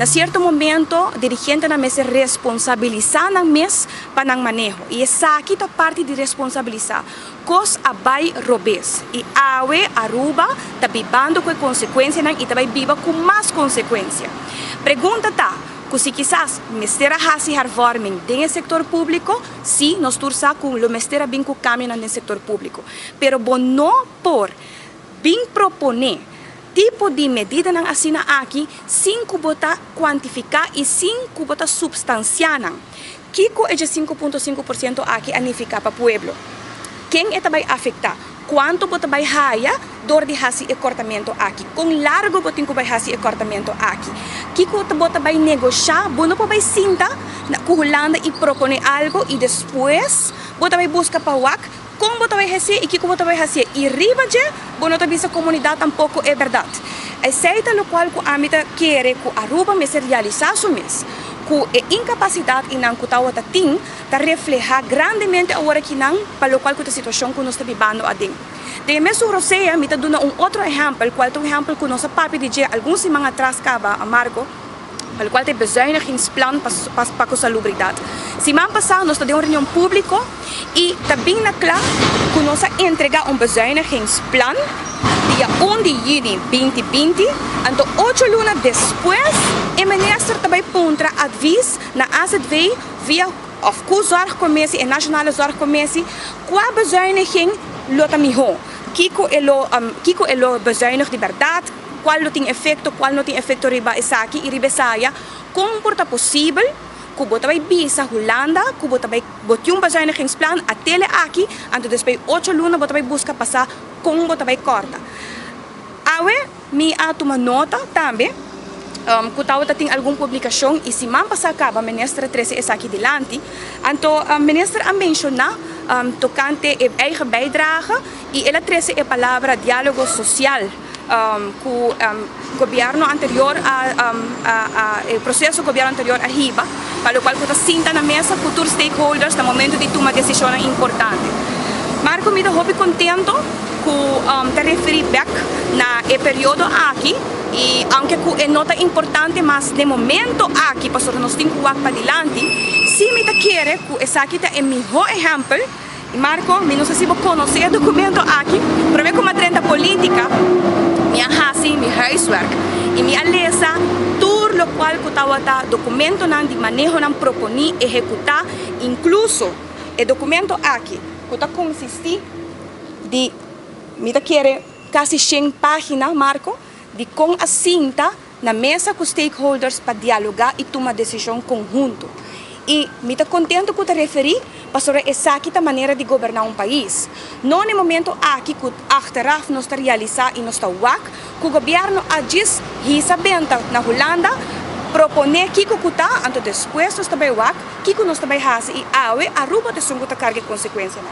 Na certo momento, dirigente na mesa responsabilizar ng mes para ng manejo. E essa aqui tá parte de responsabilizar. Cos abay robes. E awe, Aruba, tá bibando com consequência ng itabay biba com mais consequência. Pergunta tá, se quizás mestera hasi harvarming dentro do setor público, sim, nós tursa com lo mestera bem com caminho no setor público. Pero bono por bem proponer tipo de medida ng asina aqui, sem kubota quantificar e sem kubota substanciar nang. Kiko é de 5.5% aqui anificar para pueblo. Quem é vai afetar? Quanto bota vai haya dor de hasi e cortamento aqui? Com largo botin ko vai hasi e cortamento aqui? Kiko bota vai negociar, bono pa vai sinta na kuhulanda e propone algo e depois bota vai busca pa wak como bota vai fazer e kiko bota vai fazer e riba je bono ta bisa comunidade tampouco é verdade. Aceita lo qual ko amita quer ko Aruba me se realizar su mes. Ku e incapacidade inang kutawa ta ting ta refleja grandemente agora que não para o qual a situação que nós está vivendo ading. De mesmo Roseia me tá dando outro exemplo, qual é exemplo que nossa papi de alguns semana atrás caba amargo, para o qual tem bezuinigingsplan para a salubridade. Semana passada nós tivemos uma reunião pública e também na claro que nós entregar bezuinigingsplan dia 1 de junho 2020, então 8 lunas depois, o ministro também puntra aviso na AZV via of zorgcommissie en nationale zorgcommissie qua bezuiniging lota miho. Kiko elo bezuinig de verdade, qual não tem efeito riba esaki e riba saia, como porta possível que bota vai bisa Holanda, que bota vai botar bezuinigingsplan até aqui, então depois 8 lunas bota vai buscar passar como bota vai corta. Awe mi atuma nota também. Kutawa tating alguma publicação e se man passa acaba ministra 13 é aqui delante, então a ministra a mencionar tocante a eigen bijdrage e ela 13 é palavra diálogo social com o governo anterior o processo do governo anterior a RIBA, para o qual está sinta na mesa futuros stakeholders no momento de tomar decisões importantes. Marco me deu contento com te referir back na período aqui e aunque é nota importante, mas de momento aqui para nós temos que ir para adiante, se me quer que essa aqui é o melhor exemplo. E Marco, não sei se você conhece o documento aqui, para mim como uma trenda política, minha hasi, meu huiswerk e minha lesa, tudo o qual que está documento de manejo não propõe executar, incluso o documento aqui, que está consistir de me quer quase 100 páginas, Marco, de com a cinta na mesa com os stakeholders para dialogar e tomar decisão conjunto. E me está contente que eu referi para essa aqui a maneira de governar país. Não no momento aqui que achteraf nós está realizar e nós está wak, que o governo agis hisabenta na Holanda, propone que o está, então depois nós está bem wak, que nós está bem hasi e awe Aruba de sungo ta carga consequência.